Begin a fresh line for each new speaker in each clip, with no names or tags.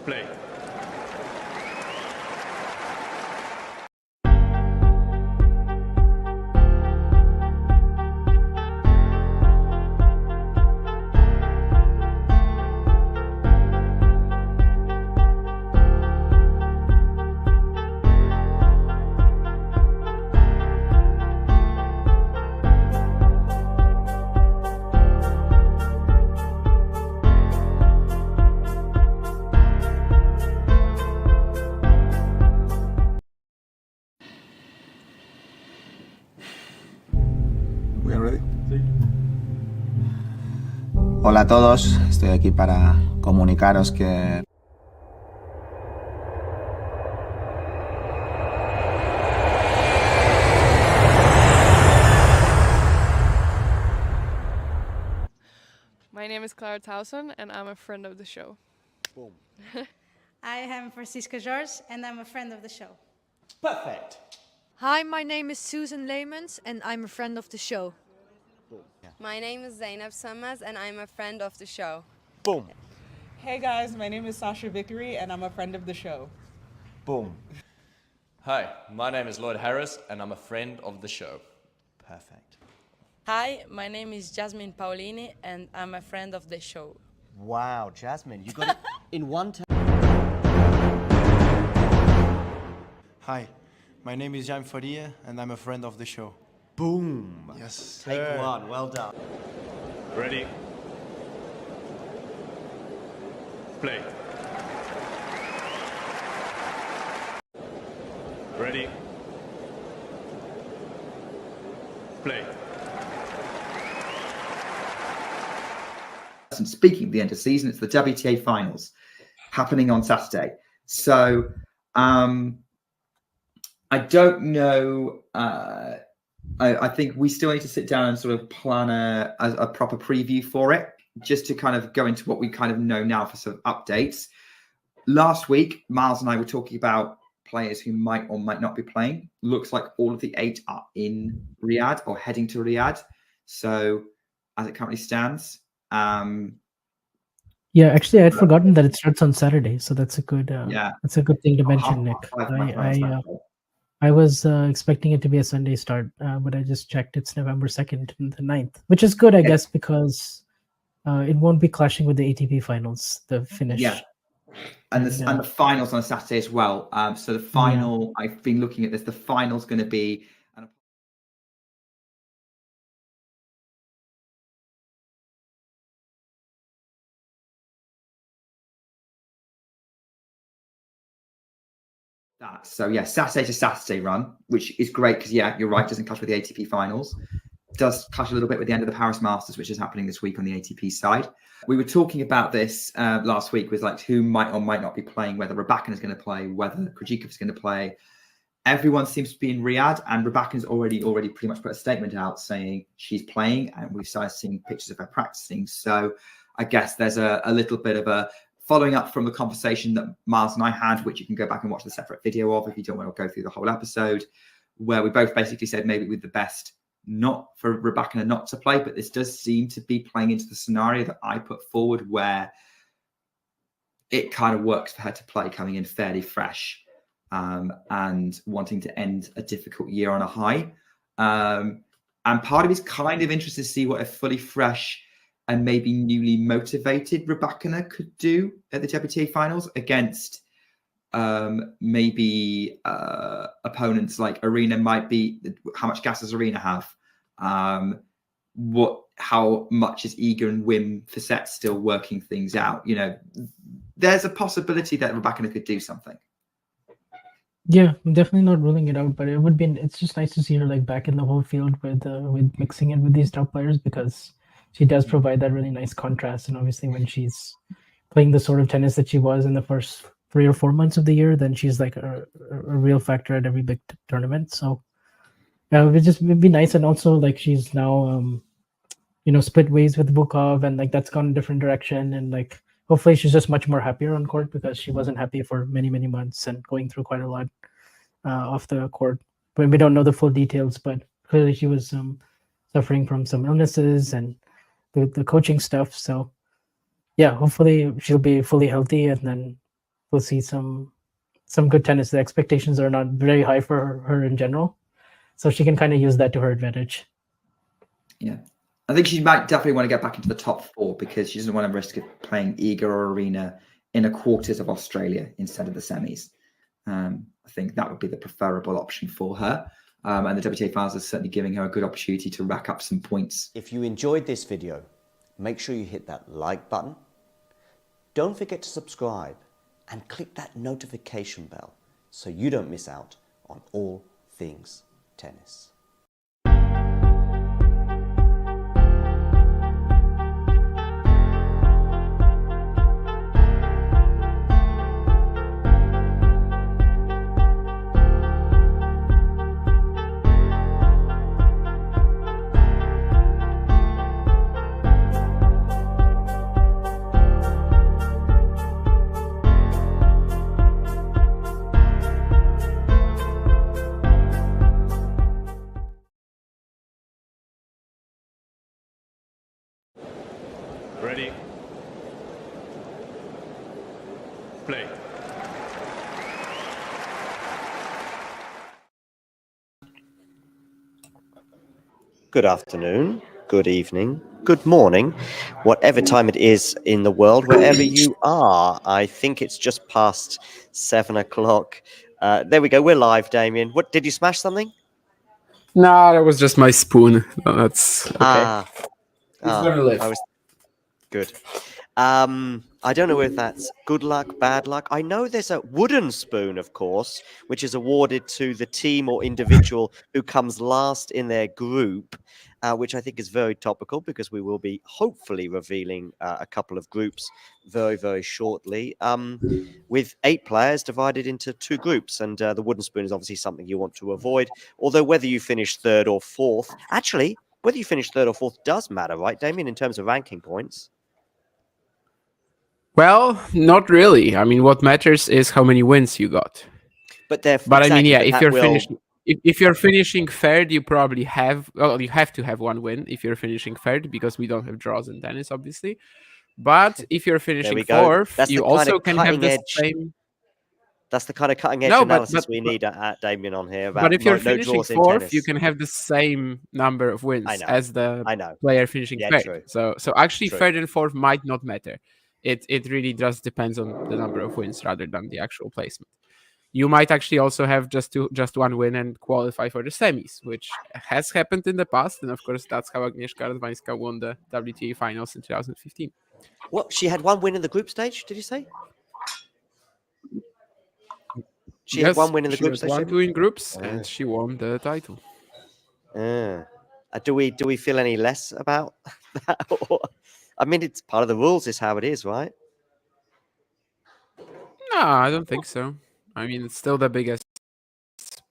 Play.
We are ready.
Hola a todos, estoy aquí para comunicaros que
My name is Clara Towson, and I'm a friend of the show.
Boom.
I am Francisca George, and I'm a friend of the show.
Perfect.
Hi, my name is Susan Leemans, and I'm a friend of the show.
Boom. Yeah.
My name is Zainab Summers, and I'm a friend of the show.
Boom.
Hey guys, my name is Sasha Vickery, and I'm a friend of the show.
Boom.
Hi, my name is Lloyd Harris, and I'm a friend of the show.
Perfect.
Hi, my name is Jasmine Paolini, and I'm a friend of the show.
Wow, Jasmine, you got it in one time.
Hi, my name is Jaime Faria, and I'm a friend of the show.
Boom.
Yes.
Take one. Well done.
Ready. Play. Ready. Play.
And speaking of the end of the season, it's the WTA Finals happening on Saturday. So I don't know. I think we still need to sit down and sort of plan a proper preview for it, just to kind of go into what we kind of know now for sort of updates. Last week, Miles and I were talking about players who might or might not be playing. Looks like all of the 8 are in Riyadh or heading to Riyadh. So as it currently stands,
yeah, actually, I'd forgotten that it starts on Saturday, so that's a good that's a good thing to mention, Nick. I was expecting it to be a Sunday start, but I just checked. It's November 2nd and the 9th, which is good, I guess, because it won't be clashing with the ATP finals, the finish.
Yeah, and the finals on a Saturday as well. So the final, I've been looking at this. The final's going to be. So yeah, Saturday to Saturday run, which is great because you're right, doesn't clash with the ATP finals. Does clash a little bit with the end of the Paris Masters, which is happening this week on the ATP side. We were talking about this last week with like who might or might not be playing, whether Rybakina is going to play, whether Krejcikov is going to play. Everyone seems to be in Riyadh, and Rybakina's already pretty much put a statement out saying she's playing, and we've started seeing pictures of her practicing. So I guess there's a little bit of a following up from the conversation that Miles and I had, which you can go back and watch the separate video of if you don't want to go through the whole episode, where we both basically said maybe with the best not for Rybakina not to play, but this does seem to be playing into the scenario that I put forward where it kind of works for her to play coming in fairly fresh and wanting to end a difficult year on a high. And part of me is kind of interested to see what a fully fresh and maybe newly motivated Rybakina could do at the WTA Finals against maybe opponents like Arena might be. How much gas does Arena have? How much is Iga and Wim Fissette still working things out? You know, there's a possibility that Rybakina could do something.
Yeah, I'm definitely not ruling it out, but it's just nice to see her like back in the whole field with mixing it with these top players, because she does provide that really nice contrast. And obviously when she's playing the sort of tennis that she was in the first 3 or 4 months of the year, then she's like a real factor at every big tournament. So it'd be nice. And also like she's now, split ways with Bukov, and like that's gone a different direction. And like, hopefully she's just much more happier on court, because she wasn't happy for many, many months and going through quite a lot off the court. But we don't know the full details, but clearly she was suffering from some illnesses and the coaching stuff. So yeah, hopefully she'll be fully healthy, and then we'll see some good tennis. The expectations are not very high for her in general, so she can kind of use that to her advantage.
Yeah. I think she might definitely want to get back into the top 4 because she doesn't want to risk playing Iga or Arena in a quarters of Australia instead of the semis. I think that would be the preferable option for her. And the WTA Finals is certainly giving her a good opportunity to rack up some points.
If you enjoyed this video, make sure you hit that like button. Don't forget to subscribe and click that notification bell so you don't miss out on all things tennis.
Ready. Play.
Good afternoon, good evening, good morning, whatever time it is in the world, wherever you are. I think it's just past 7 o'clock. There we go. We're live, Damien. What, did you smash something?
No, that was just my spoon. That's okay. It's gonna live.
Good. I don't know if that's good luck, bad luck. I know there's a wooden spoon, of course, which is awarded to the team or individual who comes last in their group, which I think is very topical because we will be hopefully revealing a couple of groups very, very shortly, with 8 players divided into 2 groups. And the wooden spoon is obviously something you want to avoid, although whether you finish 3rd or 4th, actually, whether you finish 3rd or 4th does matter, right, Damien, in terms of ranking points?
Well, not really. I mean, what matters is how many wins you got.
But
exactly, I mean, yeah, if you're finishing 3rd, you probably have, well, you have to have 1 win if you're finishing 3rd because we don't have draws in tennis, obviously. But if you're finishing 4th, you also can have the same.
That's the kind of cutting edge analysis we need at Damien on here.
But if you're finishing 4th, you can have the same number of wins as the player finishing 3rd. So actually, 3rd and 4th might not matter. It really just depends on the number of wins rather than the actual placement. You might actually also have just 1 win and qualify for the semis, which has happened in the past. And of course, that's how Agnieszka Radwańska won the WTA Finals in 2015.
What? She had 1 win in the group stage, did you say?
She had 1 win in the group stage. 1-2 in groups, and she won the title.
Do we feel any less about that? I mean, it's part of the rules, is how it is, right?
No, I don't think so. I mean, it's still the biggest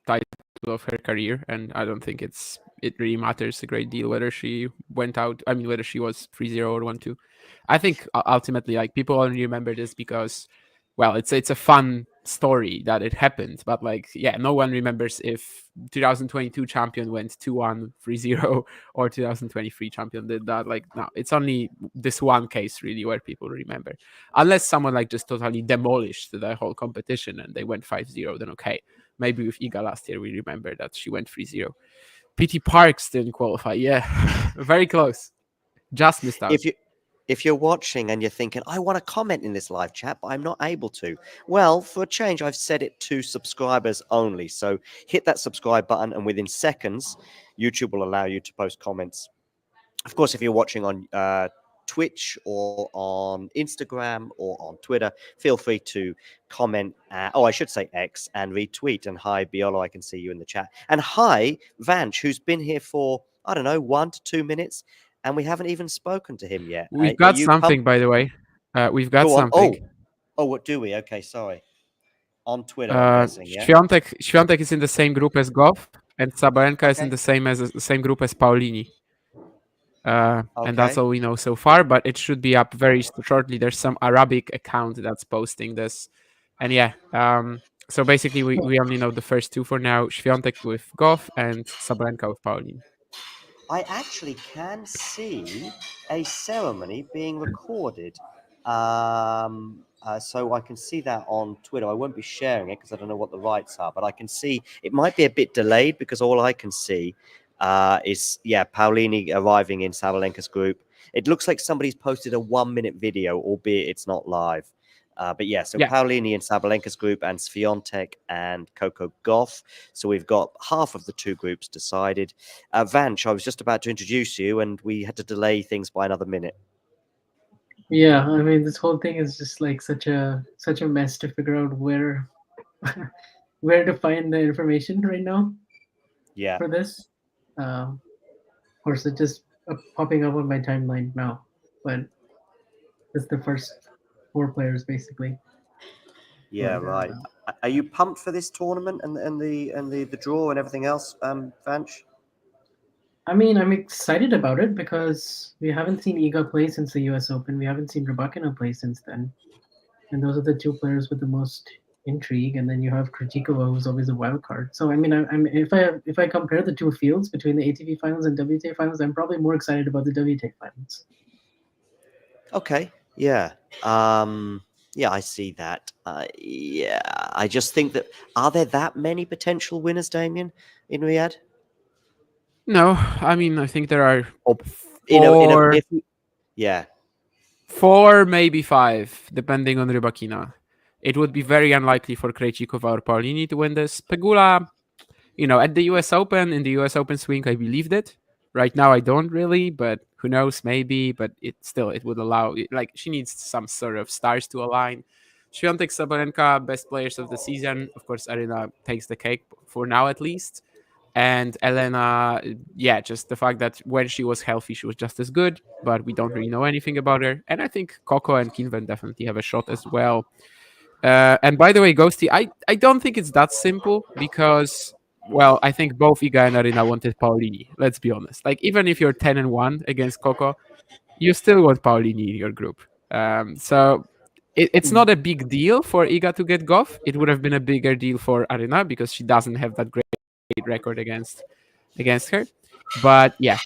title of her career, and I don't think it really matters a great deal whether she went out. I mean, whether she was 3-0 or 1-2. I think ultimately, like, people only remember this because, well, it's a fun story that it happened, but like, yeah, no one remembers if 2022 champion went 2-1, 3-0, or 2023 champion did that. Like, no, it's only this one case really where people remember, unless someone like just totally demolished the whole competition and they went 5-0. Then okay, maybe with Iga last year we remember that she went 3-0. PT Parks didn't qualify. Yeah, very close, just missed out.
If you're watching and you're thinking, I want to comment in this live chat, but I'm not able to. Well, for a change, I've set it to subscribers only. So hit that subscribe button, and within seconds, YouTube will allow you to post comments. Of course, if you're watching on Twitch or on Instagram or on Twitter, feel free to comment. I should say X, and retweet. And hi, Biolo, I can see you in the chat. And hi, Vanch, who's been here for, I don't know, 1 to 2 minutes. And we haven't even spoken to him yet.
We've got something, by the way. We've got something.
Oh, what do we? Okay, sorry. On Twitter, I'm guessing, yeah?
Swiatek is in the same group as Gauff, and Sabelenka is in the same group as Paulini. And that's all we know so far, but it should be up very shortly. There's some Arabic account that's posting this. And yeah, so basically we only know the first 2 for now. Swiatek with Gauff and Sabelenka with Paulini.
I actually can see a ceremony being recorded.
So I can see that on Twitter. I won't be sharing it because I don't know what the rights are, but I can see it might be a bit delayed because all I can see is Paulini arriving in Sabelenka's group. It looks like somebody's posted a 1-minute video, albeit it's not live. But yeah, so Paulini in Sabelenka's group and Swiatek and Coco Gauff. So we've got half of the two groups decided. Vanch, I was just about to introduce you and we had to delay things by another minute.
Yeah, I mean, this whole thing is just like such a mess to figure out where where to find the information right now.
Yeah.
For this, of course, it's just popping up on my timeline now, but it's the first 4 players basically.
Yeah, right. Are you pumped for this tournament and the draw and everything else, Vanch?
I mean, I'm excited about it because we haven't seen Iga play since the U.S. Open. We haven't seen Rybakina play since then, and those are the 2 players with the most intrigue. And then you have Krejcikova, who's always a wild card. So I mean, if I compare the 2 fields between the ATP Finals and WTA Finals, I'm probably more excited about the WTA Finals.
Okay. Yeah. Yeah, I see that. Yeah, I just think that are there that many potential winners, Damien, in Riyadh?
No, I mean, I think there are
4,
maybe 5, depending on Rybakina. It would be very unlikely for Krejcikova or Paulini to win this. Pegula, at the US Open, in the US Open swing, I believed it. Right now, I don't really, but who knows, maybe. But it would allow, she needs some sort of stars to align. Swiatek, Sabelenka, best players of the season. Of course, Arina takes the cake for now, at least. And Elena, just the fact that when she was healthy, she was just as good, but we don't really know anything about her. And I think Coco and Kinven definitely have a shot as well. And by the way, Ghosty, I don't think it's that simple because, well, I think both Iga and Arina wanted Paulini. Let's be honest. Even if you're 10-1 against Coco, you still want Paulini in your group. So it's not a big deal for Iga to get Gauff. It would have been a bigger deal for Arina because she doesn't have that great record against her. But yeah,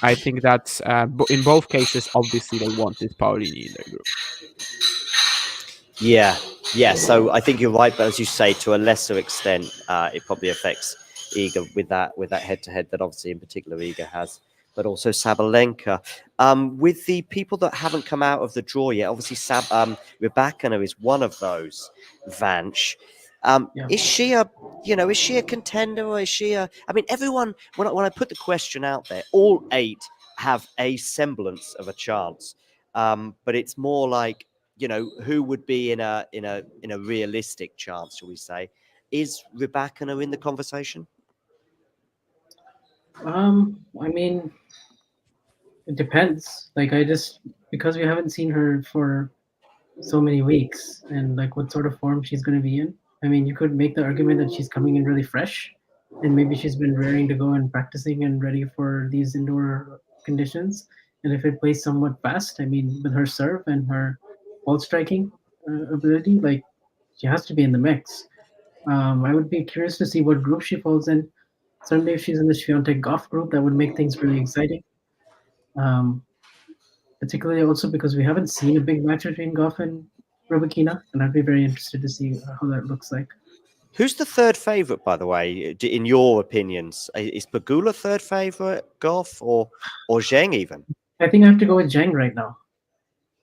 I think that in both cases, obviously, they wanted Paulini in their group.
Yeah. So I think you're right, but as you say, to a lesser extent, it probably affects Iga with that head-to-head that obviously in particular Iga has, but also Sabelenka. With the people that haven't come out of the draw yet, obviously Rybakina is one of those. Vanch. Is she a contender or is she I mean, everyone, when I put the question out there, all 8 have a semblance of a chance. But it's more like, who would be in a realistic chance, shall we say? Is Rybakina in the conversation?
I mean, it depends. Because we haven't seen her for so many weeks and what sort of form she's going to be in. I mean, you could make the argument that she's coming in really fresh and maybe she's been raring to go and practicing and ready for these indoor conditions. And if it plays somewhat fast, I mean, with her serve and her ball striking ability, she has to be in the mix. I would be curious to see what group she falls in. Certainly, if she's in the Swiatek Gauff group, that would make things really exciting. Particularly also because we haven't seen a big match between Gauff and Rybakina, and I'd be very interested to see how that looks like.
Who's the third favorite, by the way, in your opinions? Is Pegula third favorite, Gauff, or Zheng even?
I think I have to go with Zheng right now.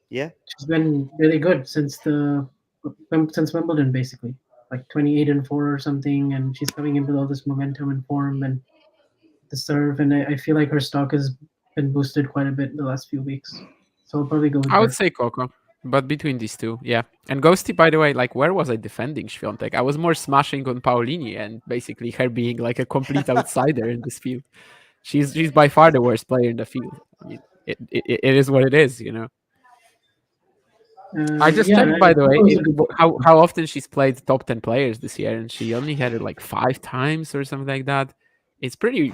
Yeah,
she's been really good since Wimbledon, basically, 28-4 or something, and she's coming in with all this momentum and form and the serve, and I feel like her stock has been boosted quite a bit in the last few weeks. So I'll probably go with
I would say Coco, but between these 2, yeah. And Ghosty, by the way, where was I defending Swiatek? I was more smashing on Paulini and basically her being a complete outsider in this field. She's by far the worst player in the field. I mean, it is what it is, I just checked, by the way, how often she's played top 10 players this year, and she only had it 5 times or something like that. It's pretty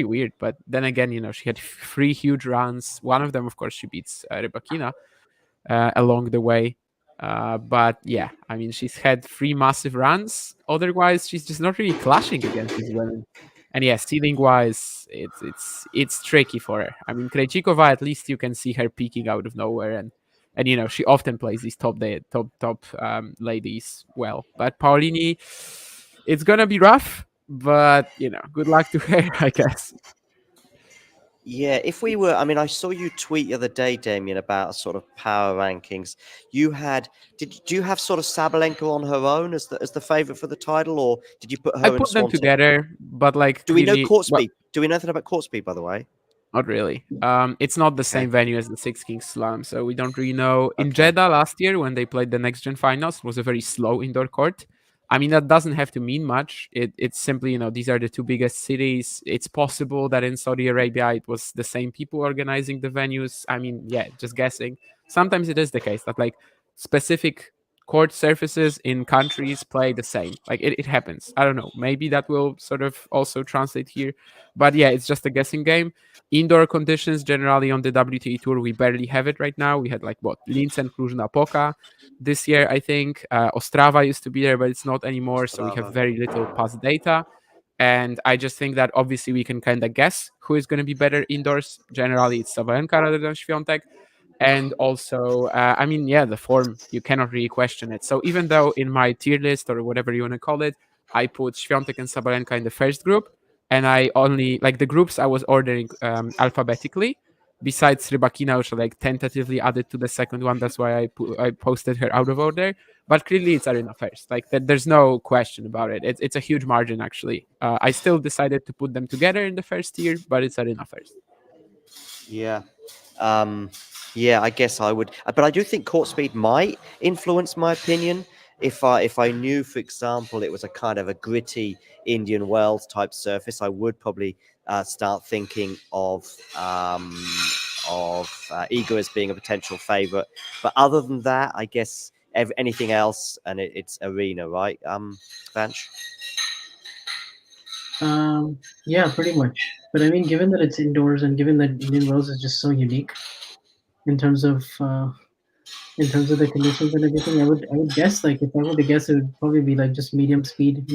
weird. But then again, she had 3 huge runs. One of them, of course, she beats Rybakina along the way. But yeah, I mean, she's had 3 massive runs. Otherwise, she's just not really clashing against these women. And yeah, ceiling wise, it's tricky for her. I mean, Krejcikova, at least you can see her peeking out of nowhere and And she often plays these top ladies well. But Paulini, it's gonna be rough. But good luck to her, I guess.
Yeah, if we were, I mean, I saw you tweet the other day, Damien, about sort of power rankings. Do you have sort of Sabalenka on her own as the favorite for the title, or did you put her
I
and
put them
Swiatek
together, but
Do we know
clearly,
court speed? Do we know anything about court speed, by the way?
Not really. It's not the same venue as the Six Kings Slam, so we don't really know. In Jeddah last year, when they played the Next Gen Finals, it was a very slow indoor court. I mean, that doesn't have to mean much. It's simply, these are the two biggest cities. It's possible that in Saudi Arabia, it was the same people organizing the venues. I mean, yeah, just guessing. Sometimes it is the case that specific court surfaces in countries play the same. It happens. I don't know. Maybe that will sort of also translate here. But yeah, it's just a guessing game. Indoor conditions generally on the WTA Tour, we barely have it right now. We had Linz and Cluj-Napoca this year, I think. Ostrava used to be there, but it's not anymore. So we have very little past data. And I just think that obviously we can kind of guess who is going to be better indoors. Generally, it's Sabalenka rather than Swiatek. And also, the form, you cannot really question it. So even though in my tier list or whatever you want to call it, I put Swiatek and Sabalenka in the first group, and I only, the groups I was ordering alphabetically, besides Rybakina, which are tentatively added to the second one. That's why I posted her out of order. But clearly it's Arena first. There's no question about it. It's a huge margin, actually. I still decided to put them together in the first tier, but it's Arena first.
Yeah. Yeah, I guess I would. But I do think court speed might influence my opinion. If I knew, for example, it was a kind of a gritty Indian Wells type surface, I would probably start thinking of Iga as being a potential favorite. But other than that, I guess anything else, and it's Arena, right? Vanch?
Yeah, pretty much. But I mean, given that it's indoors and given that Indian Wells is just so unique in terms of the conditions and everything, I would guess if I were to guess, it would probably be just medium speed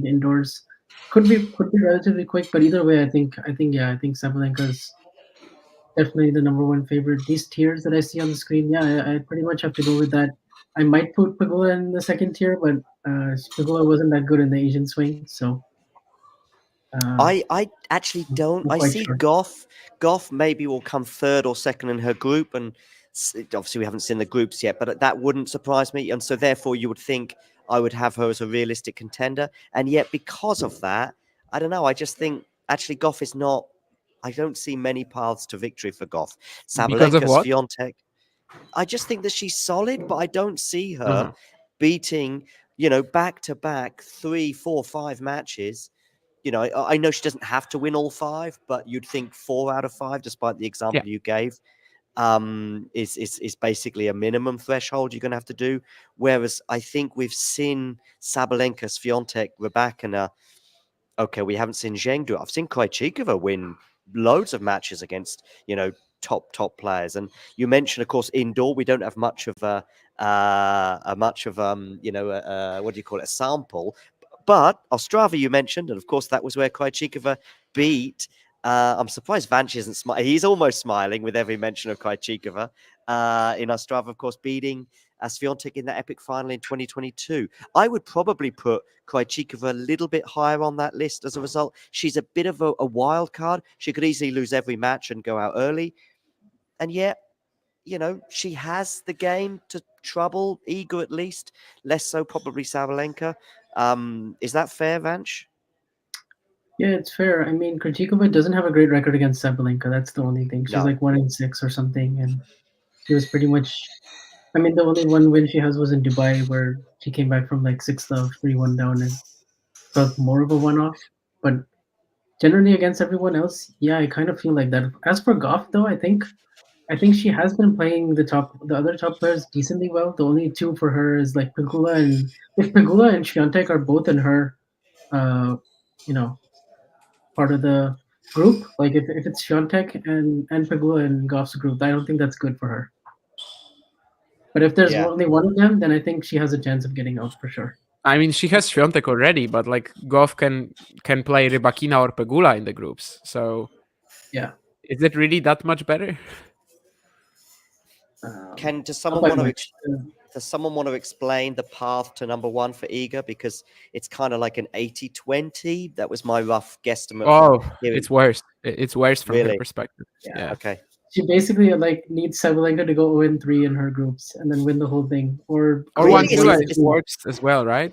indoors. Could be relatively quick, but either way, I think Sabalenka is definitely the number one favorite. These tiers that I see on the screen, yeah, I pretty much have to go with that. I might put Pegula in the second tier, but Pegula wasn't that good in the Asian swing, so.
I actually don't. I see
sure.
Gauff maybe will come third or second in her group, and obviously we haven't seen the groups yet, but that wouldn't surprise me. And so therefore you would think I would have her as a realistic contender. And yet because of that, I don't know. I just think actually Gauff is not. I don't see many paths to victory for Gauff.
Because of
Sabalenka,
what?
Swiatek. I just think that she's solid, but I don't see her beating, back to back 3, 4, 5 matches. I know she doesn't have to win all 5, but you'd think 4 out of 5, despite the example you gave, is basically a minimum threshold you're going to have to do. Whereas I think we've seen Sabalenka, Swiatek, Rybakina. Okay, we haven't seen Zheng do it. I've seen Krejcikova win loads of matches against, top players. And you mentioned, of course, indoor. We don't have much of what do you call it, a sample. But Ostrava, you mentioned, and of course that was where Krejcikova beat. I'm surprised Vanch isn't smiling. He's almost smiling with every mention of Krejcikova in Ostrava, of course, beating Swiatek in that epic final in 2022. I would probably put Krejcikova a little bit higher on that list as a result. She's a bit of a wild card. She could easily lose every match and go out early. And yet, she has the game to trouble Iga at least, less so probably Sabalenka. Is that fair, Vanch?
Yeah, it's fair. I mean, Krejcikova doesn't have a great record against Sabalenka. That's the only thing. She's 1-6 or something, and she was pretty much. I mean, the only one win she has was in Dubai, where she came back from 6-love, 3-1 down, and felt more of a one-off. But generally, against everyone else, yeah, I kind of feel like that. As for Gauff, though, I think she has been playing the other top players decently well. The only two for her is Pegula, and if Pegula and Swiatek are both in her, part of the group, if it's Swiatek and Pegula in Gauff's group, I don't think that's good for her. But if there's only one of them, then I think she has a chance of getting out for sure.
I mean, she has Swiatek already, but Gauff can play Rybakina or Pegula in the groups. So
yeah,
is it really that much better?
Does someone want to explain the path to number one for Iga? Because it's kind of like an 80-20. That was my rough guesstimate.
Oh, it's worse. It's worse from her
Really?
perspective. Yeah.
Okay.
She basically like needs Sabelenka to go 0-3 in her groups and then win the whole thing, or
1-2 I think works as well, right?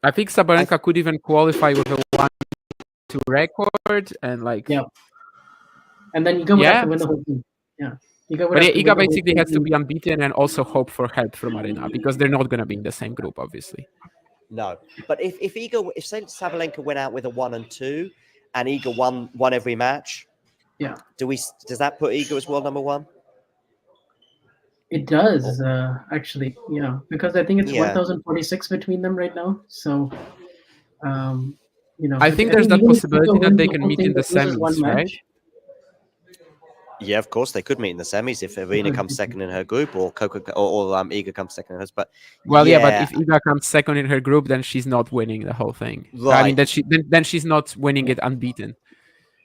I think Sabelenka could even qualify with a 1-2 record and like
and then Iga would have to win the whole thing. Yeah.
Iga basically has to be unbeaten and also hope for help from Arena because they're not going to be in the same group, obviously.
No, but if say Sabelenka went out with a 1-2, and Iga won every match, does that put Iga as world number one?
It does actually, because I think it's 1046 between them right now. So,
I think there's that possibility that they can meet in the semis, right?
Yeah, of course they could meet in the semis if Arena comes second in her group, or Iga comes second in hers. But
but if Iga comes second in her group, then she's not winning the whole thing. Right. I mean then she's not winning it unbeaten.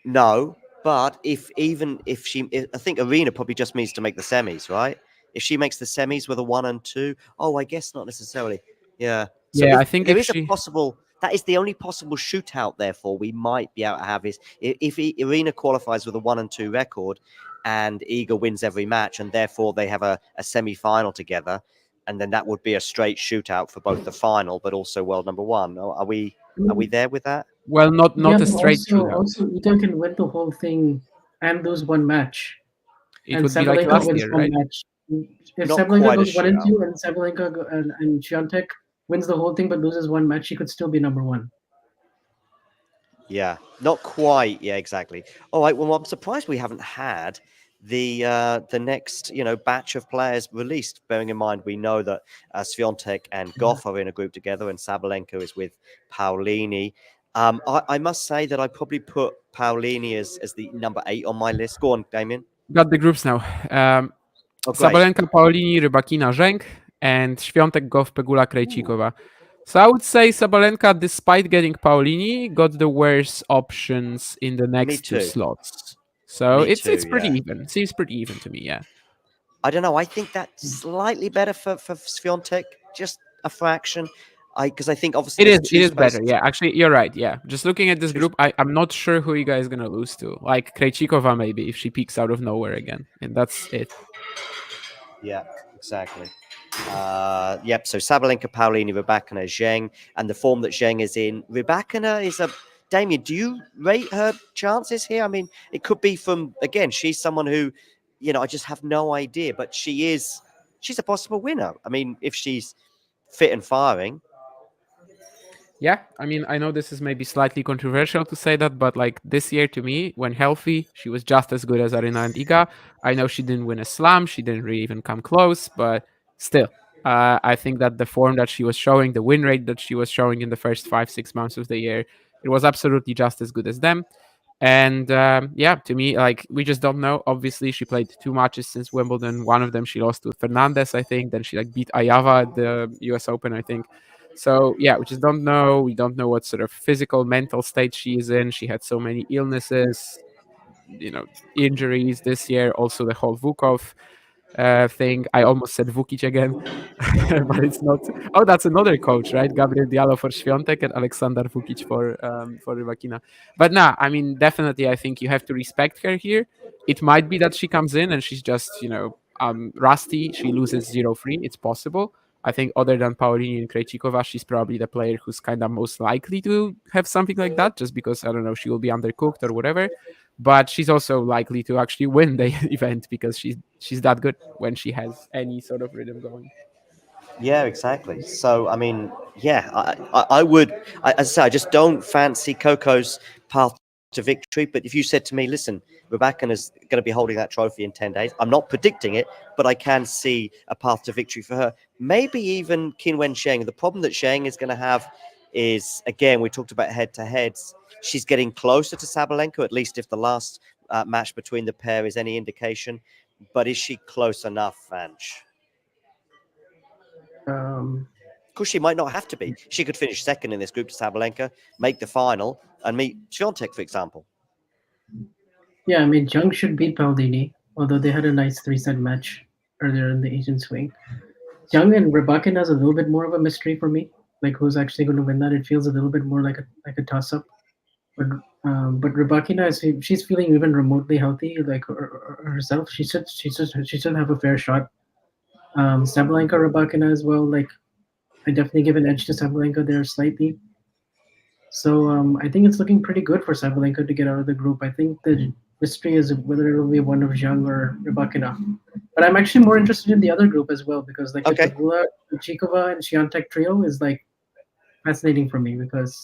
No, but I think Arena probably just needs to make the semis, right? If she makes the semis with a 1-2, I guess not necessarily. Yeah. So
I think
there is a possible. That is the only possible shootout. Therefore, we might be able to have is if Arena qualifies with a 1-2 record, and Iga wins every match, and therefore they have a semi-final together, and then that would be a straight shootout for both the final, but also world number one. Are we there with that?
Well, not a straight shootout.
Also, Iga can win the whole thing and lose one match.
It would be like last year, right?
Match. If Sabelenka goes 1-2 and Sabelenka and Swiatek wins the whole thing but loses one match, she could still be number one.
Yeah, not quite. Yeah, exactly. All right. Well, I'm surprised we haven't had the next batch of players released. Bearing in mind, we know that Swiatek and Gauff are in a group together, and Sabelenka is with Paolini. I must say that I probably put Paolini as the number 8 on my list. Go on, Damien.
Got the groups now. Sabelenka, Paolini, Rybakina, Zheng, and Swiatek, Gauff, Pegula, Krejcikova. So I would say Sabelenka, despite getting Paolini, got the worst options in the next two slots. So it's pretty even. Seems pretty even to me, yeah.
I don't know. I think that's slightly better for Swiatek, just a fraction. Because I think obviously
it is better. Yeah, actually, you're right. Yeah, just looking at this group, I'm not sure who you guys gonna lose to. Like Krejcikova, maybe if she peaks out of nowhere again, and that's it.
Yeah, exactly. Yep. So Sabelenka, Paolini, Rybakina, Zheng, and the form that Zheng is in. Rybakina is a. Damien, do you rate her chances here? I mean, it could be she's someone who, I just have no idea, but she's a possible winner. I mean, if she's fit and firing.
Yeah, I mean, I know this is maybe slightly controversial to say that, but like this year to me, when healthy, she was just as good as Arina and Iga. I know she didn't win a slam, she didn't really even come close, but still, I think that the form that she was showing, the win rate that she was showing in the first 5-6 months of the year, it was absolutely just as good as them. And to me, like, we just don't know. Obviously, she played 2 matches since Wimbledon. One of them she lost to Fernandez, I think. Then she beat Ayava at the US Open, I think. So yeah, we just don't know. We don't know what sort of physical, mental state she is in. She had so many illnesses, injuries this year. Also the whole Vukov thing. I almost said Vukic again, but it's not. Oh, that's another coach, right? Gabriel Diallo for Swiatek and Alexander Vukic for Rybakina. But I mean, definitely, I think you have to respect her here. It might be that she comes in and she's just, rusty. She loses 0-3. It's possible. I think other than Paolini and Krejcikova, she's probably the player who's kind of most likely to have something like that, just because, I don't know, she will be undercooked or whatever. But she's also likely to actually win the event because she's that good when she has any sort of rhythm going.
Yeah, exactly. So, I mean, yeah, I would, as I say, I just don't fancy Coco's path to victory. But if you said to me, listen, Rybakina is going to be holding that trophy in 10 days, I'm not predicting it, but I can see a path to victory for her. Maybe even Qinwen Zheng. The problem that Zheng is going to have is, again, we talked about head-to-heads. She's getting closer to Sabelenka, at least if the last match between the pair is any indication. But is she close enough, Vanch? Of course, she might not have to be. She could finish second in this group to Sabelenka, make the final, and meet Swiatek, for example.
Yeah, I mean, Zheng should beat Paolini, although they had a nice 3-set match. earlier in the Asian swing. Young and Rybakina is a little bit more of a mystery for me. Like who's actually going to win that? It feels a little bit more like a toss up. But Rybakina is she's feeling even remotely healthy, like herself. She should have a fair shot. Sabalenka Rybakina as well. Like I definitely give an edge to Sabalenka there slightly. So I think it's looking pretty good for Sabalenka to get out of the group. I think the mystery is whether it will be one of Zhang or Rybakina. But I'm actually more interested in the other group as well because like the Pegula, Chikova, and Swiatek trio is like fascinating for me because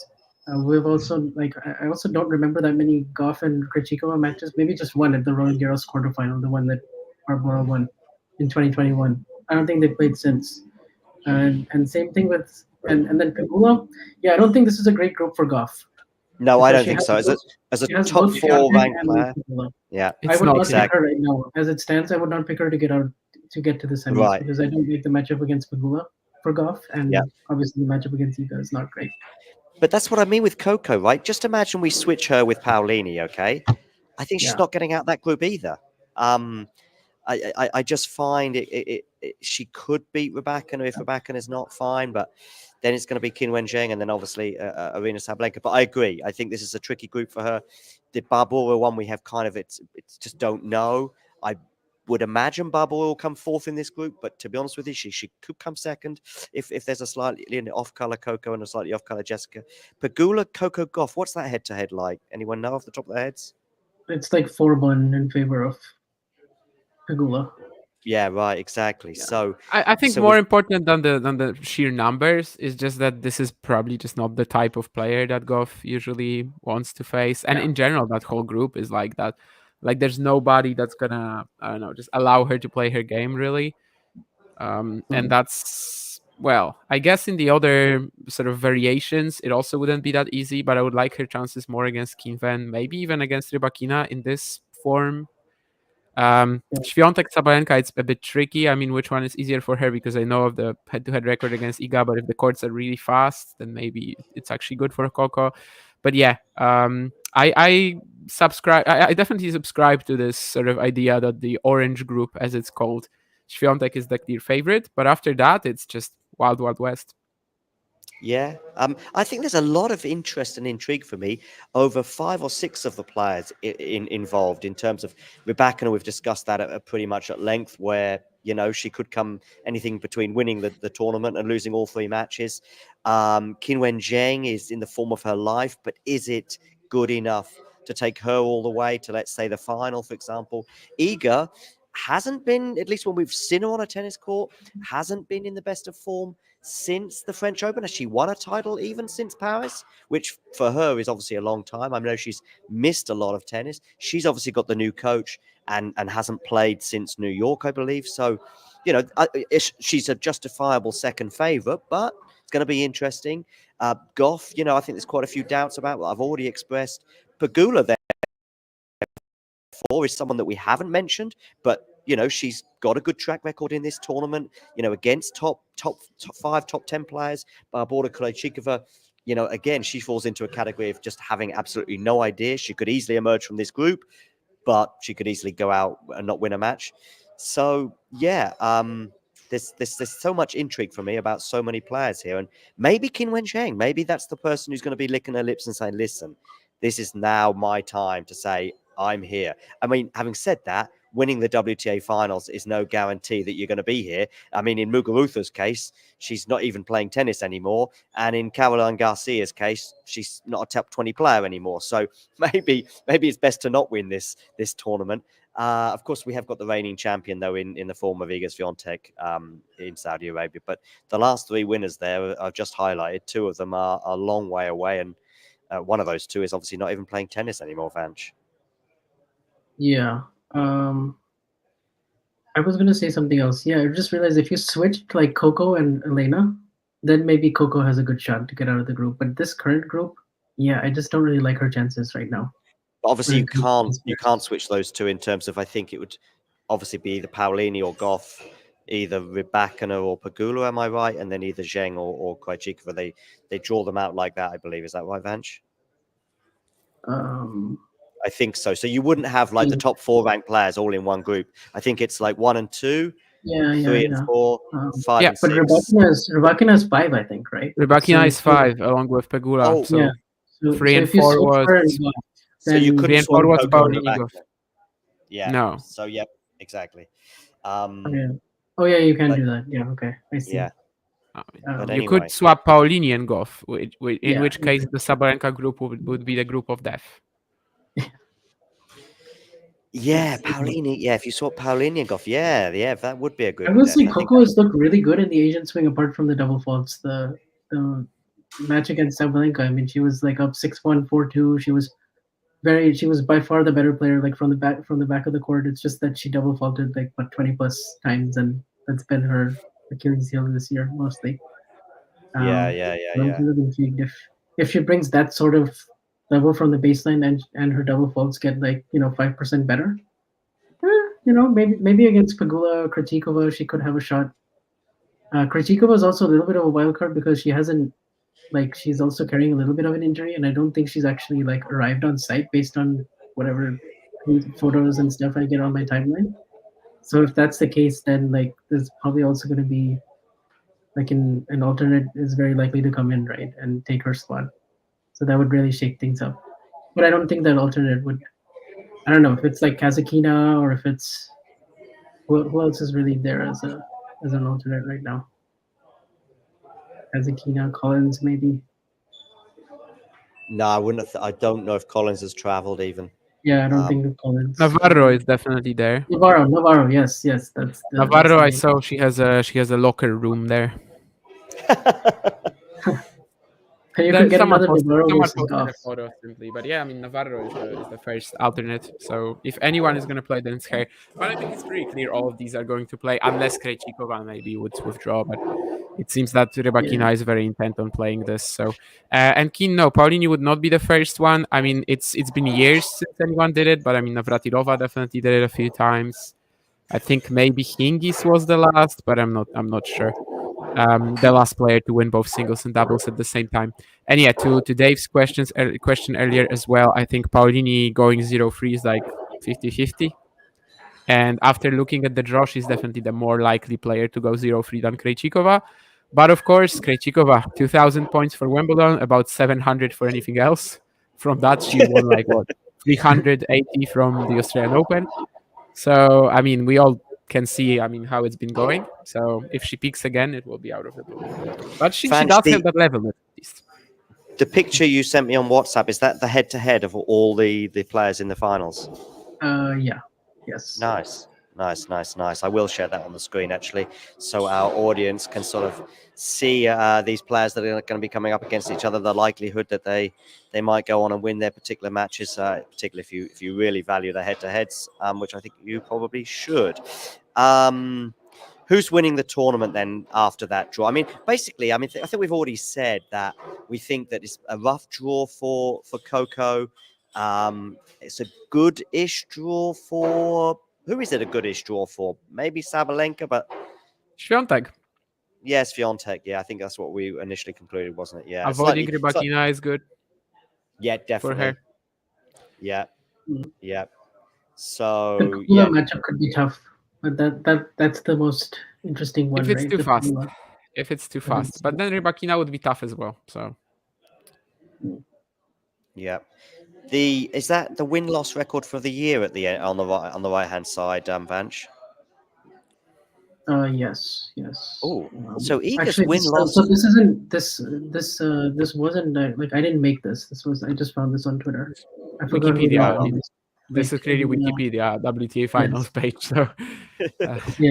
we've also like I also don't remember that many Gauff and Krejcikova matches. Maybe just one at the Roland Garros quarterfinal, the one that Barbara won in 2021. I don't think they played since. And same thing with and then Pegula. Yeah, I don't think this is a great group for Gauff.
No, I don't think so. As a top 4 ranked player, yeah,
I would not pick her right now. As it stands, I would not pick her to get to the semis because I don't think the matchup against Pegula for Gauff, and obviously the matchup against Iga is not great.
But that's what I mean with Coco, right? Just imagine we switch her with Paolini, okay? I think she's not getting out that group either. I just find she could beat Rybakina if Rybakina is not fine, but then it's going to be Qin Wenjing and then obviously Arina Sabalenka. But I agree. I think this is a tricky group for her. The Barbora one we have kind of it's just don't know. I would imagine Barbora will come fourth in this group, but to be honest with you, she could come second if there's a slightly off-color Coco and a slightly off-color Jessica. Pegula, Coco, Gauff. What's that head-to-head like? Anyone know off the top of their heads?
It's like 4-1 in favor of Pegula.
Yeah, right, exactly.
Yeah.
So
I think more important than the sheer numbers is just that this is probably just not the type of player that Gauff usually wants to face. And in general, that whole group is like that. Like there's nobody that's gonna, I don't know, just allow her to play her game really. And that's, well, I guess in the other sort of variations, it also wouldn't be that easy, but I would like her chances more against Kinven, maybe even against Rybakina in this form. Swiatek Sabalenka, it's a bit tricky. I mean, which one is easier for her? Because I know of the head-to-head record against Iga, but if the courts are really fast, then maybe it's actually good for Coco. But yeah, I subscribe. I definitely subscribe to this sort of idea that the orange group, as it's called, Swiatek is the clear favorite. But after that, it's just wild, wild west.
Yeah, I think there's a lot of interest and intrigue for me over 5 or 6 of the players involved in terms of Rybakina. We've discussed that at pretty much at length, where she could come anything between winning the tournament and losing all 3 matches. Qin Wenjing is in the form of her life, but is it good enough to take her all the way to, let's say, the final, for example? Iga hasn't been, at least when we've seen her on a tennis court, hasn't been in the best of form since the French Open. Has she won a title even since Paris, which for her is obviously a long time? I know she's missed a lot of tennis. She's obviously got the new coach and hasn't played since New York, I believe. So, she's a justifiable second favorite, but it's going to be interesting. Gauff, I think there's quite a few doubts about what I've already expressed. Pegula there is someone that we haven't mentioned, but she's got a good track record in this tournament, against top 5, top 10 players. Barbora Krejcikova, again, she falls into a category of just having absolutely no idea. She could easily emerge from this group, but she could easily go out and not win a match. So yeah, there's so much intrigue for me about so many players here, and maybe Qin Wenjing, maybe that's the person who's going to be licking her lips and saying, listen, this is now my time to say I'm here. I mean, having said that, winning the WTA Finals is no guarantee that you're going to be here. I mean, in Muguruza's case, she's not even playing tennis anymore. And in Caroline Garcia's case, she's not a top 20 player anymore. So maybe it's best to not win this tournament. Of course, we have got the reigning champion, though, in the form of Iga Swiatek in Saudi Arabia. But the last 3 winners there I've just highlighted. 2 of them are a long way away. And one of those 2 is obviously not even playing tennis anymore, Vanch.
Yeah. I was gonna say something else. Yeah, I just realized if you switched like Coco and Elena, then maybe Coco has a good shot to get out of the group. But this current group, yeah, I just don't really like her chances right now.
But obviously, you can't switch those 2 in terms of, I think it would obviously be either Paolini or Gauff, either Rybakina or Pegula, am I right? And then either Zheng or Krejcikova. They draw them out like that, I believe. Is that right, Vanch? I think so. So you wouldn't have like the top 4 ranked players all in one group. I think it's like 1 and 2,
Yeah,
3 and 4, 5
Yeah.
and
But
6.
Rybakina is 5, I think, right?
Rybakina
So
is 5 along with Pegula.
Oh,
So
yeah. So,
3
so
and
if you
4
swap
was
her and Gauff,
so you
then
3
couldn't
and
swap
4 was
Coco and
Paulini Gauff.
Rybakina. Yeah.
No.
So yep, exactly.
okay. Oh yeah, you can
but-
do that. Yeah, okay, I see.
Yeah.
But
You
anyway.
could swap Paulini and Gauff, in
Yeah,
which case the Sabelenka group would be the group of death.
Yeah, Paulini. Yeah, if you swap Paulini and Gauff, yeah, that would be a good.
I will say
death. I think
Coco has looked really good in the Asian swing apart from the double faults. The match against Sabelenka, I mean, she was like up 6-1, 4-2. She was by far the better player, like from the back of the court. It's just that she double faulted like 20 plus times, and that's been her Achilles heel this year mostly.
Yeah.
I'm kind of intrigued if she brings that sort of level from the baseline and her double faults get like 5% better. Maybe against Pegula or Krejcikova she could have a shot. Krejcikova is also a little bit of a wild card because she hasn't she's also carrying a little bit of an injury, and I don't think she's actually arrived on site based on whatever photos and stuff I get on my timeline. So if that's the case, then there's probably also going to be an alternate is very likely to come in, right, and take her spot. So that would really shake things up. But I don't think that alternate would. I don't know if it's like Kazakina or if it's who else is really there as an alternate right now. Kazakina, Collins, maybe.
No, I wouldn't. I don't know if Collins has traveled even.
Yeah, I don't think Collins.
Navarro is definitely there.
Navarro, yes, that's
Navarro. I
that's
saw she has a locker room there.
And you could get another Navarro
someone
versus
posted
Gauff.
a photo simply, but yeah, I mean Navarro is the first alternate. So if anyone is going to play, then it's her. But I think it's pretty clear all of these are going to play, unless Krejcikova maybe would withdraw. But it seems that Rybakina is very intent on playing this. So and Keen, no, Paulini would not be the first one. I mean, it's been years since anyone did it, but I mean Navratilova definitely did it a few times. I think maybe Hingis was the last, but I'm not sure. The last player to win both singles and doubles at the same time. And yeah, to Dave's question earlier as well, I think Paulini going 0-3 is like 50-50. And after looking at the draw, she's definitely the more likely player to go 0-3 than Krejcikova. But of course, Krejcikova, 2,000 points for Wimbledon, about 700 for anything else. From that, she won 380 from the Australian Open. So, I mean, we all can see, how it's been going. So if she peaks again, it will be out of the blue. But she does have that level at least.
The picture you sent me on WhatsApp, is that the head-to-head of all the players in the finals?
Yeah. Yes.
Nice. I will share that on the screen, actually, so our audience can sort of see these players that are going to be coming up against each other, the likelihood that they might go on and win their particular matches, particularly if you really value the head-to-heads, which I think you probably should. Who's winning the tournament then after that draw? I mean, basically, I think we've already said that we think that it's a rough draw for Coco. It's a good-ish draw for... Who is it a good-ish draw for? Maybe Sabelenka, but...
Swiatek.
Yes, Swiatek. Yeah, I think that's what we initially concluded, wasn't it? Yeah.
Avoiding Rybakina is good.
Yeah, definitely.
For her.
Yeah.
So
The
Pegula matchup could be tough, but that's the most interesting one.
If it's
right?
too fast. If it's too fast. But then Rybakina would be tough as well. So.
Yeah. Is that the win-loss record for the year at the end on the right-hand side, Vanch?
Yes.
Oh, so Iga's
actually,
win-loss.
So this isn't this wasn't I didn't make this. I just found this on Twitter. I forgot
Wikipedia. This is clearly Wikipedia WTA Finals page. So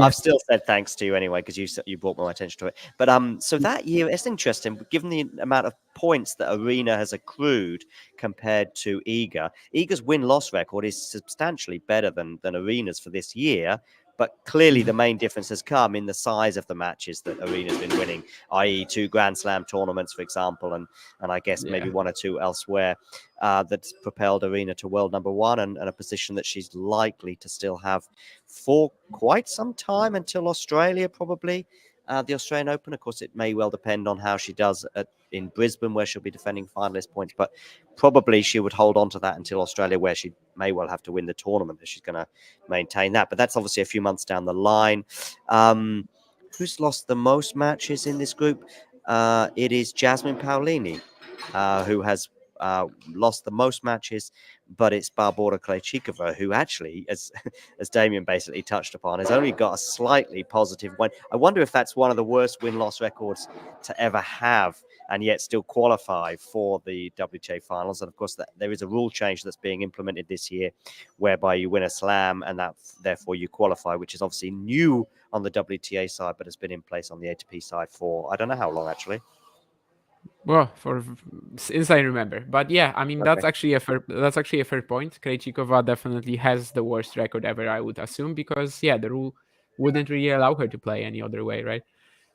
I've still said thanks to you anyway because you brought my attention to it. But so that year it's interesting given the amount of points that Arena has accrued compared to Iga. Iga's win-loss record is substantially better than Arena's for this year. But clearly the main difference has come in the size of the matches that Arena's been winning, i.e. 2 Grand Slam tournaments, for example, and I guess maybe 1 or 2 elsewhere that's propelled Arena to world number 1 and a position that she's likely to still have for quite some time until Australia, probably. the Australian Open. Of course, it may well depend on how she does in Brisbane, where she'll be defending finalist points, but probably she would hold on to that until Australia, where she may well have to win the tournament if she's going to maintain that. But that's obviously a few months down the line. Who's lost the most matches in this group? It is Jasmine Paolini, who has lost the most matches, but it's Barbora Krejcikova, who actually, as Damien basically touched upon, has only got a slightly positive win. I wonder if that's one of the worst win-loss records to ever have, and yet still qualify for the WTA Finals. And of course, there is a rule change that's being implemented this year, whereby you win a slam and that therefore you qualify, which is obviously new on the WTA side, but has been in place on the ATP side for I don't know how long actually.
Well, since I remember, but yeah, I mean that's actually a fair point. Krejcikova definitely has the worst record ever, I would assume, because the rule wouldn't really allow her to play any other way, right?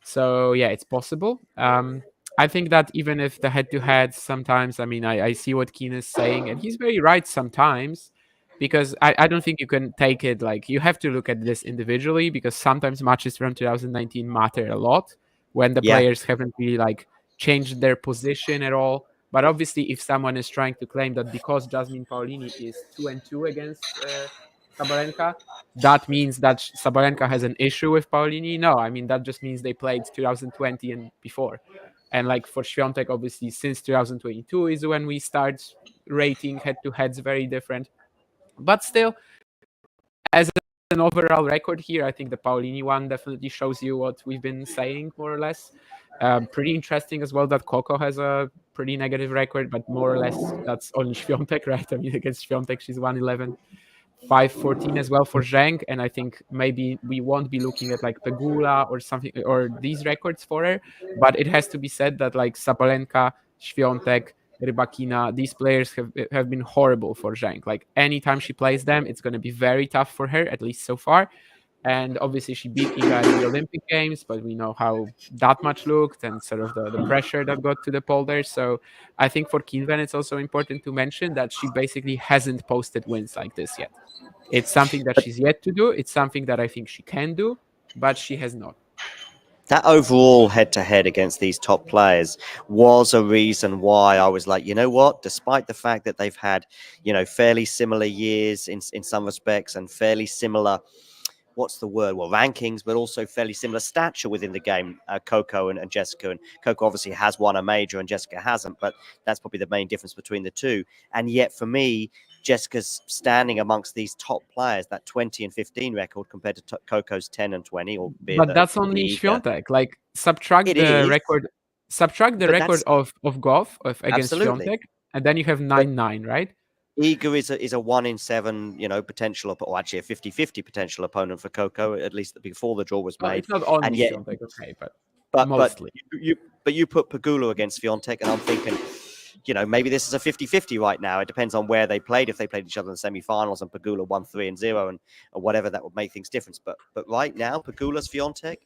So yeah, it's possible. I think that even if the head-to-head sometimes, I mean, I see what Keen is saying, and he's very right sometimes, because I don't think you can take it like you have to look at this individually, because sometimes matches from 2019 matter a lot when the players haven't really changed their position at all. But obviously, if someone is trying to claim that because Jasmine Paolini is 2-2 against Sabalenka, that means that Sabalenka has an issue with Paolini. No, I mean that just means they played 2020 and before. And for Swiatek, obviously, since 2022 is when we start rating head-to-heads very different. But still, as an overall record here, I think the Paolini one definitely shows you what we've been saying, more or less. Pretty interesting as well that Coco has a pretty negative record, but more or less that's only Swiatek, right? I mean, against Swiatek, she's 1-11. 5-14 as well for Zheng, and I think maybe we won't be looking at Pegula or something, or these records for her, but it has to be said that Sabalenka, Swiatek, Rybakina, these players have been horrible for Zheng. Anytime she plays them, it's going to be very tough for her, at least so far. And obviously she beat Iga in the Olympic Games, but we know how that much looked and sort of the pressure that got to the pole there. So I think for Kinven, it's also important to mention that she basically hasn't posted wins like this yet. It's something that she's yet to do. It's something that I think she can do, but she has not.
That overall head-to-head against these top players was a reason why I was like, you know what, despite the fact that they've had, fairly similar years in some respects and fairly similar, what's the word? Well, rankings, but also fairly similar stature within the game, Coco and Jessica. And Coco obviously has won a major and Jessica hasn't, but that's probably the main difference between the two. And yet for me, Jessica's standing amongst these top players, that 20 and 15 record compared to Coco's 10 and 20.
But that's only Swiatek. Subtract the record of Gauff against Swiatek, and then you have 9-9, right?
Iga is a 1 in 7, potential, or actually a 50-50 potential opponent for Coco, at least before the draw was made.
It's not only and yet, Swiatek, okay, but mostly. But you put Pegula against Swiatek, and I'm thinking, maybe this is a 50-50 right now. It depends on where they played. If they played each other in the semi-finals and Pegula won 3-0 and whatever, that would make things different. But right now, Pegula's Swiatek,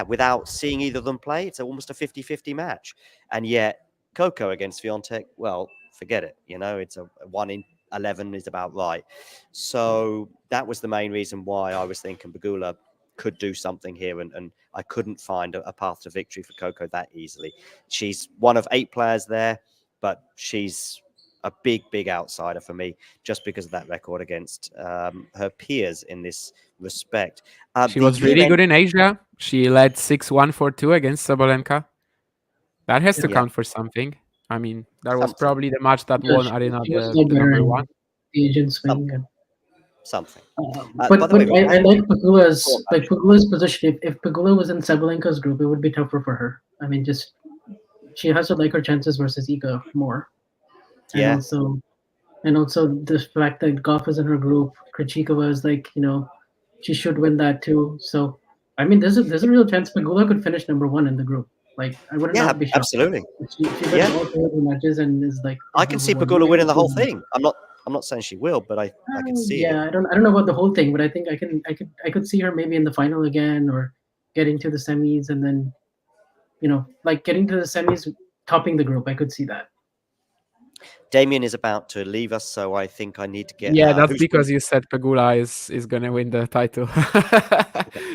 without seeing either of them play, it's almost a 50-50 match. And yet Coco against Swiatek, well, forget it. It's a 1 in 11 is about right. So that was the main reason why I was thinking Pegula could do something here, and I couldn't find a path to victory for Coco that easily. She's one of 8 players there, but she's a big outsider for me just because of that record against her peers in this respect. She was really good in Asia. She led 6-1, 4-2 against Sabalenka. That has to count for something. I mean, that was probably the match that won Arena the number 1.
Asian swing.
Something.
But I like Pegula's position. If Pegula was in Sabalenka's group, it would be tougher for her. I mean, she has to like her chances versus Iga more. And also the fact that Gauff is in her group, Krejcikova is she should win that too. So I mean, there's a real chance Pegula could finish number 1 in the group. I wouldn't not be shocked.
Absolutely.
She wins all 3 matches and is
I can see Pegula winning the whole thing. I'm not saying she will, but I can see it.
I don't know about the whole thing, but I think I could see her maybe in the final again or getting to the semis and then getting to the semis, topping the group. I could see that.
Damien is about to leave us, so I think I need to get.
Yeah, that's because you said Pegula is going to win the title.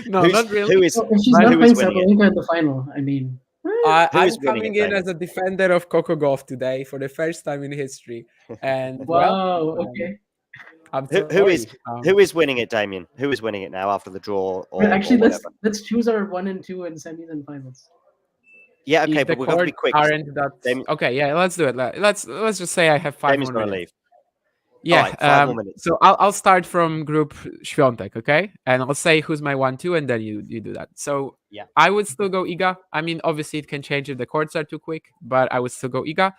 No,
Who's-
not really.
Who is
Well, if she's
But
not
who
playing
is winning it?
Sabalenka in the final, I mean,
Who
I'm
is winning
coming
it,
in
Damien?
as a defender of Coco Gauff today for the first time in history, and
wow,
well,
okay.
I'm
Who is
sorry.
who is winning it, Damien? Who is winning it now after the draw
Well,
or
actually,
whatever?
let's choose our 1 and 2 in semis and finals.
Yeah, okay,
If the
but we've got to be
chords
quick.
aren't that
Damien,
okay, yeah, let's do it. Let's just say I have 5
Damien's
more
going to
minutes.
leave.
Yeah.
All right, 5 more minutes.
So I'll start from group Swiatek, okay? And I'll say who's my 1-2, and then you do that. So
Yeah.
I would still go Iga. I mean, obviously it can change if the chords are too quick, but I would still go Iga.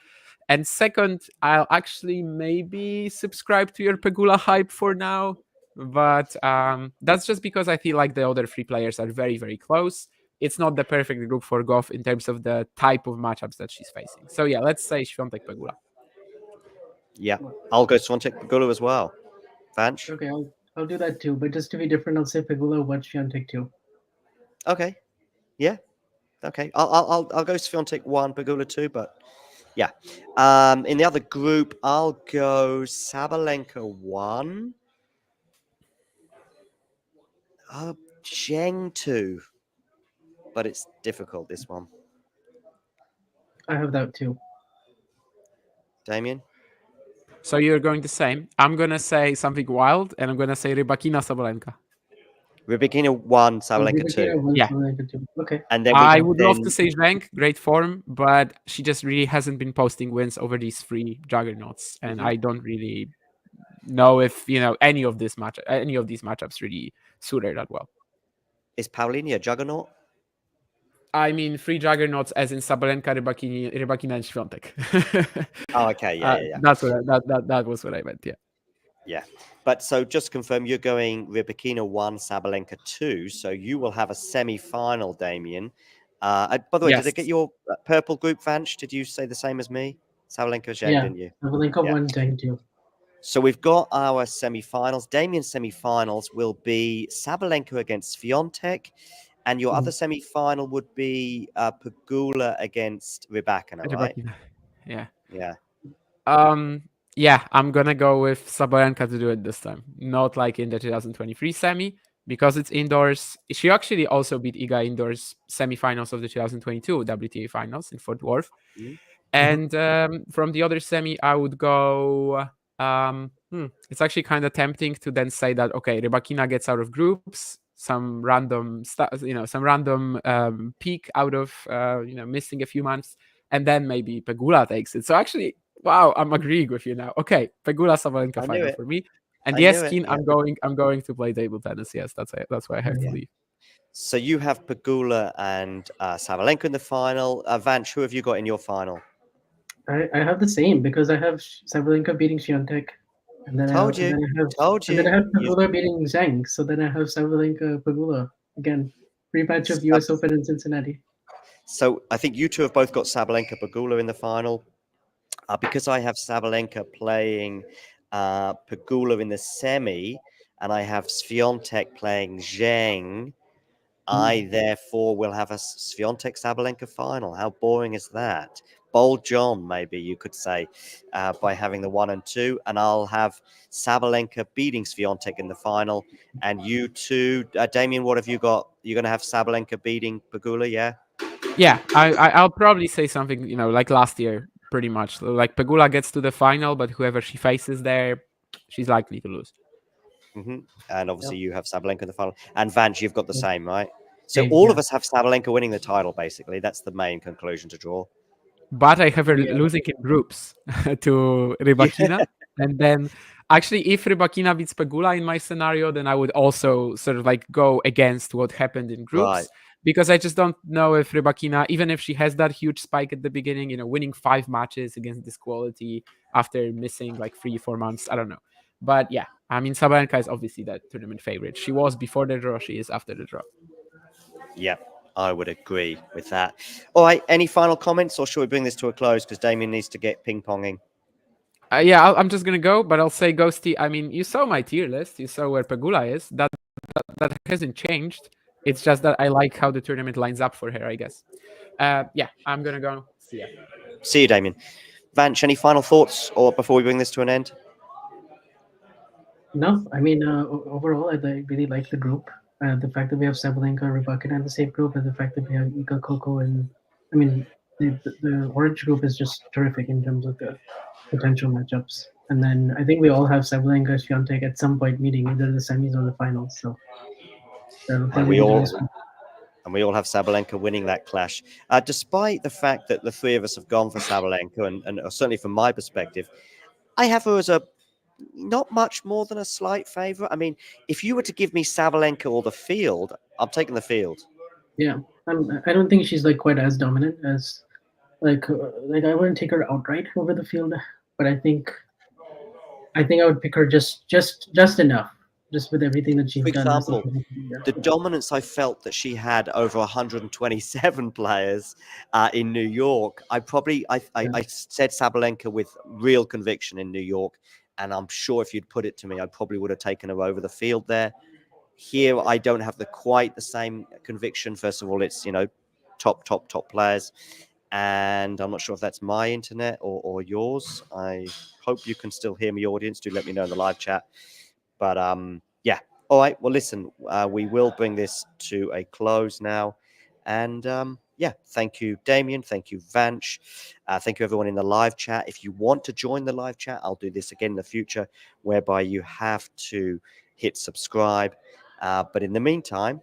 And second, I'll actually maybe subscribe to your Pegula hype for now, but that's just because I feel like the other 3 players are very, very close. It's not the perfect group for Gauff in terms of the type of matchups that she's facing. So yeah, let's say Swiatek Pegula.
Yeah, I'll go Swiatek Pegula as well. Vanch?
Okay, I'll do that too. But just to be different, I'll say Pegula 1, Swiatek 2.
Okay. Yeah. Okay. I'll go Swiatek 1, Pegula 2, but yeah. In the other group, I'll go Sabalenka 1. Zheng 2. But it's difficult, this one.
I have that too.
Damien?
So you're going the same. I'm going to say something wild, and I'm going to say Rybakina Sabalenka.
Rybakina 1, Sabalenka 2.
Rybakina 1,
Yeah.
Sabalenka 2. Okay.
And then
I would love to say Zheng, great form, but she just really hasn't been posting wins over these 3 juggernauts, and I don't really know if any of these matchups really suit her that well.
Is Paulini a juggernaut?
I mean, 3 juggernauts, as in Sabalenka, Rybakina, and Swiatek.
Oh, okay, yeah.
That's what that was what I meant. Yeah.
Yeah. But so just to confirm, you're going Rybakina 1, Sabalenka 2. So you will have a semi-final, Damien. By the way,
Yes.
did I get your purple group, Vanch? Did you say the same as me? Sabalenka Zheng,
Yeah,
didn't you?
Sabalenka 1, Zheng 2.
So we've got our semi-finals. Damien's semi-finals will be Sabalenka against Swiatek. And your other semi-final would be Pegula against Rybakina, right?
Yeah.
Yeah.
Yeah, I'm gonna go with Sabalenka to do it this time. Not like in the 2023 semi, because it's indoors. She actually also beat Iga indoors semi-finals of the 2022 WTA Finals in Fort Worth. And from the other semi, I would go. It's actually kind of tempting to then say that okay, Rybakina gets out of groups, some random peak out of missing a few months, and then maybe Pegula takes it. So actually, wow, I'm agreeing with you now. Okay, Pegula Sabalenka final for me. And yes, Keen, I'm going to play table tennis. Yes, that's why I have to leave.
So you have Pegula and Sabalenka in the final. Vanch, who have you got in your final?
I have the same because I have Sabalenka beating Swiatek. And then
Told you.
And then I have Pegula beating Zheng. So then I have Sabalenka Pegula again. Rematch of US Open in Cincinnati.
So I think you two have both got Sabalenka Pegula in the final. Because I have Sabalenka playing Pegula in the semi, and I have Swiatek playing Zheng, I therefore will have a Swiatek Sabalenka final. How boring is that? Bold John, maybe you could say, by having the 1 and 2, and I'll have Sabalenka beating Swiatek in the final. And you two, Damien, what have you got? You're going to have Sabalenka beating Pegula, yeah?
Yeah, I'll probably say something, like last year, pretty much. Like Pegula gets to the final, but whoever she faces there, she's likely to lose.
And obviously you have Sabalenka in the final. And Vanch, you've got the same, right? So
Same,
all of us have Sabalenka winning the title, basically. That's the main conclusion to draw.
But I have her losing in groups to Rybakina. And then actually, if Rybakina beats Pegula in my scenario, then I would also sort of like go against what happened in groups.
Right.
Because I just don't know if Rybakina, even if she has that huge spike at the beginning, winning 5 matches against this quality after missing like 3-4 months, I don't know. But yeah, I mean, Sabalenka is obviously that tournament favorite. She was before the draw, she is after the draw.
Yeah, I would agree with that. All right, any final comments, or should we bring this to a close because Damien needs to get ping-ponging?
Yeah, I'm just going to go, but I'll say Ghosty. I mean, you saw my tier list. You saw where Pegula is. That hasn't changed. It's just that I like how the tournament lines up for her, I guess. Yeah, I'm going to go. See ya.
See you, Damien. Vanch, any final thoughts or before we bring this to an end?
No, I mean, overall, I really like the group. The fact that we have Sabelenka, Rybakina in the same group, and the fact that we have Ika, Coco, and I mean, the orange group is just terrific in terms of the potential matchups. And then I think we all have Sabelenka, Swiatek at some point meeting either the semis or the finals. So
And we all have Sabelenka winning that clash. Despite the fact that the three of us have gone for Sabelenka, and certainly from my perspective, I have her as a not much more than a slight favourite. I mean, if you were to give me Sabelenka or the field, I'm taking the field.
Yeah, I don't think she's like quite as dominant as like I wouldn't take her outright over the field, but I think I would pick her just enough, just with everything that she's
For
done.
example, the dominance I felt that she had over 127 players in New York, I said Sabelenka with real conviction in New York, and I'm sure if you'd put it to me, I probably would have taken her over the field there. Here, I don't have quite the same conviction. First of all, it's, top players. And I'm not sure if that's my internet or yours. I hope you can still hear me, audience. Do let me know in the live chat. But yeah. All right. Well, listen, we will bring this to a close now. And yeah, thank you, Damien. Thank you, Vanch. Thank you, everyone in the live chat. If you want to join the live chat, I'll do this again in the future, whereby you have to hit subscribe. But in the meantime,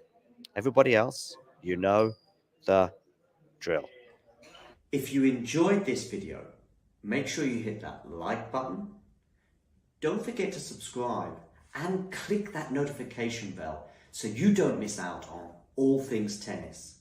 everybody else, you know the drill. If you enjoyed this video, make sure you hit that like button. Don't forget to subscribe and click that notification bell so you don't miss out on all things tennis.